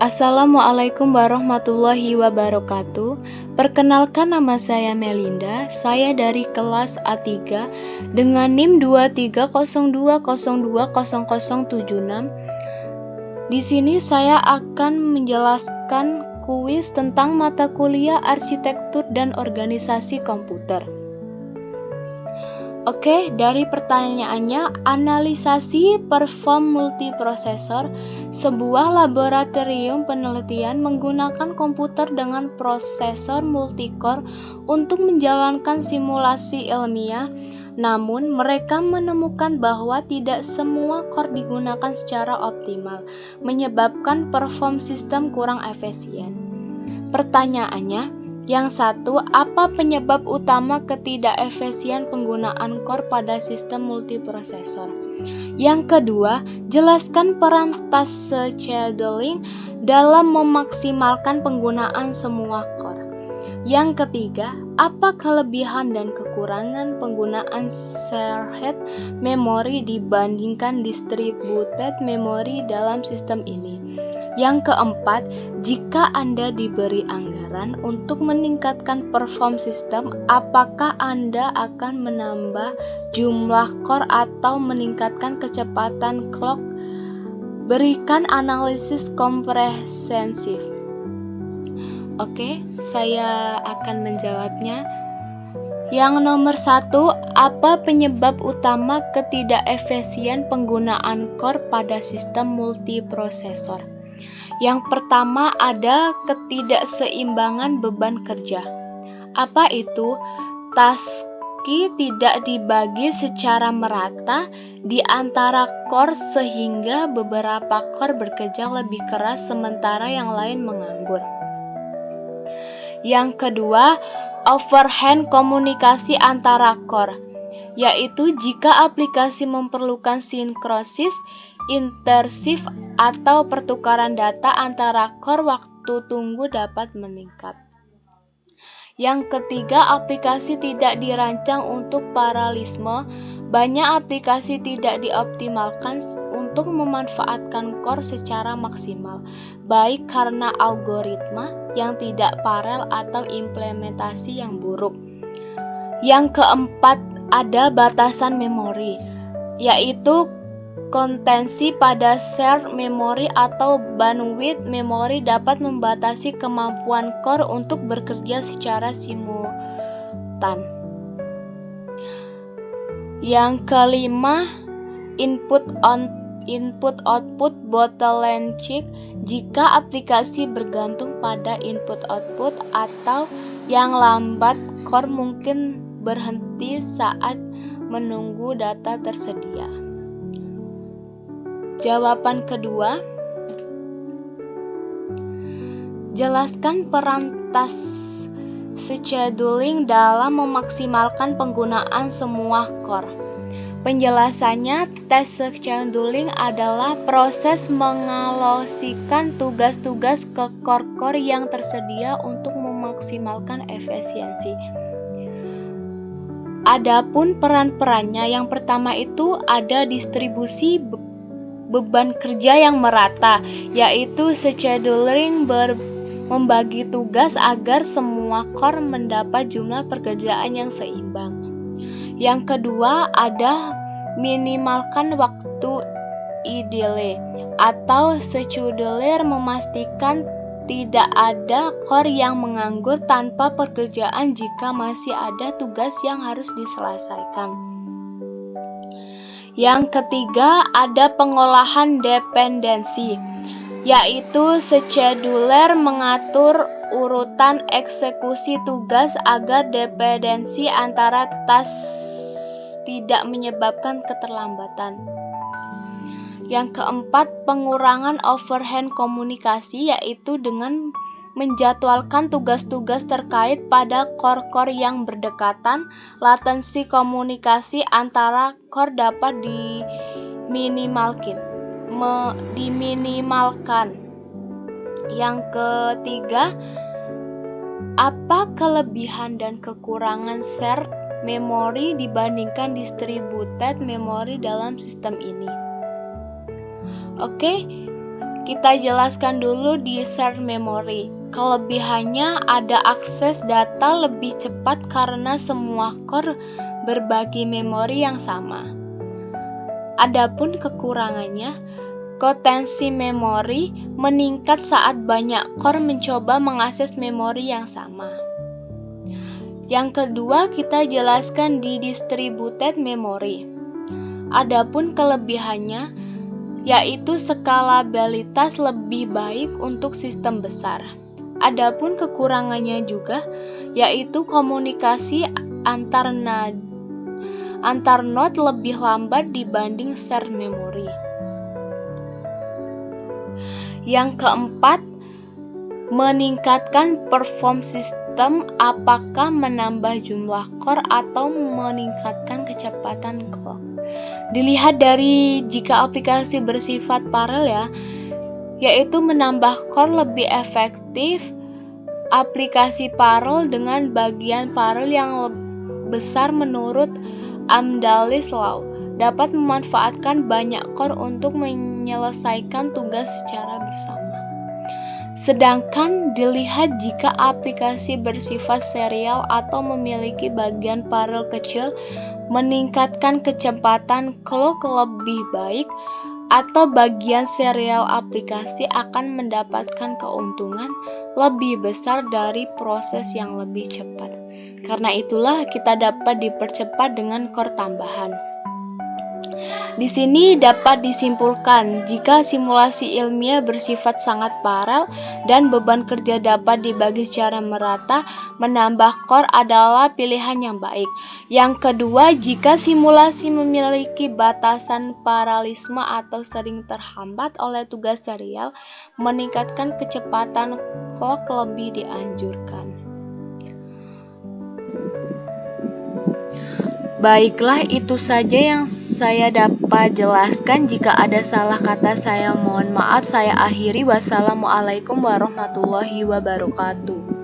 Assalamualaikum warahmatullahi wabarakatuh. Perkenalkan, nama saya Melinda. Saya dari kelas A3 dengan NIM 2302020076. Di sini saya akan menjelaskan kuis tentang mata kuliah Arsitektur dan Organisasi Komputer. Oke, dari pertanyaannya, analisasi perform multiprosesor, sebuah laboratorium penelitian menggunakan komputer dengan prosesor multicore untuk menjalankan simulasi ilmiah. Namun, mereka menemukan bahwa tidak semua core digunakan secara optimal, menyebabkan perform sistem kurang efisien. Pertanyaannya, yang satu, apa penyebab utama ketidakefisien penggunaan core pada sistem multiprosesor? Yang kedua, jelaskan peran task scheduling dalam memaksimalkan penggunaan semua core. Yang ketiga, apa kelebihan dan kekurangan penggunaan shared memory dibandingkan distributed memory dalam sistem ini? Yang keempat, jika Anda diberi anggaran untuk meningkatkan perform sistem, apakah Anda akan menambah jumlah core atau meningkatkan kecepatan clock? Berikan analisis komprehensif. Oke, saya akan menjawabnya. Yang nomor 1, apa penyebab utama ketidakefisien penggunaan core pada sistem multiprosesor? Yang pertama, ada ketidakseimbangan beban kerja. Apa itu? Taski tidak dibagi secara merata di antara core sehingga beberapa core bekerja lebih keras sementara yang lain menganggur. Yang kedua, overhand komunikasi antara core, yaitu jika aplikasi memerlukan sinkrosis intersif atau pertukaran data antara core, waktu tunggu dapat meningkat. Yang ketiga, aplikasi tidak dirancang untuk paralelisme. Banyak aplikasi tidak dioptimalkan untuk memanfaatkan core secara maksimal, baik karena algoritma yang tidak paralel atau implementasi yang buruk. Yang keempat, ada batasan memori, yaitu kontensi pada shared memory atau bandwidth memori dapat membatasi kemampuan core untuk bekerja secara simultan. Yang kelima, input-output bottleneck. Jika aplikasi bergantung pada input-output atau yang lambat, core mungkin berhenti saat menunggu data tersedia. Jawaban kedua, jelaskan peran task scheduling dalam memaksimalkan penggunaan semua core. Penjelasannya, task scheduling adalah proses mengalokasikan tugas-tugas ke core-core yang tersedia untuk memaksimalkan efisiensi. Adapun peran-perannya, yang pertama itu ada distribusi beban kerja yang merata, yaitu scheduling membagi tugas agar semua core mendapat jumlah pekerjaan yang seimbang. Yang kedua, ada minimalkan waktu idle atau scheduler memastikan tidak ada core yang menganggur tanpa pekerjaan jika masih ada tugas yang harus diselesaikan. Yang ketiga, ada pengolahan dependensi, yaitu scheduler mengatur urutan eksekusi tugas agar dependensi antara task tidak menyebabkan keterlambatan. Yang keempat, pengurangan overhand komunikasi, yaitu dengan menjadwalkan tugas-tugas terkait pada core-core yang berdekatan, latensi komunikasi antara core dapat diminimalkan. Yang ketiga, apa kelebihan dan kekurangan shared memory dibandingkan distributed memory dalam sistem ini? Oke, Kita jelaskan dulu di shared memory. Kelebihannya ada akses data lebih cepat karena semua core berbagi memori yang sama. Adapun kekurangannya, potensi memori meningkat saat banyak core mencoba mengakses memori yang sama. Yang kedua, kita jelaskan di distributed memory. Adapun kelebihannya, yaitu skalabilitas lebih baik untuk sistem besar. Adapun kekurangannya juga, yaitu komunikasi antar node lebih lambat dibanding shared memory. Yang keempat, meningkatkan perform sistem, apakah menambah jumlah core atau meningkatkan kecepatan clock. Dilihat dari jika aplikasi bersifat paralel ya, yaitu menambah core lebih efektif. Aplikasi paralel dengan bagian paralel yang besar menurut Amdahl's Law dapat memanfaatkan banyak core untuk menyelesaikan tugas secara bersama. Sedangkan dilihat jika aplikasi bersifat serial atau memiliki bagian paralel kecil, meningkatkan kecepatan clock lebih baik, atau bagian serial aplikasi akan mendapatkan keuntungan lebih besar dari proses yang lebih cepat. Karena itulah kita dapat dipercepat dengan core tambahan. Di sini dapat disimpulkan jika simulasi ilmiah bersifat sangat paralel dan beban kerja dapat dibagi secara merata, menambah core adalah pilihan yang baik. Yang kedua, jika simulasi memiliki batasan paralelisme atau sering terhambat oleh tugas serial, meningkatkan kecepatan clock lebih dianjurkan. Baiklah, itu saja yang saya dapat jelaskan. Jika ada salah kata saya mohon maaf. Saya akhiri. Wassalamualaikum warahmatullahi wabarakatuh.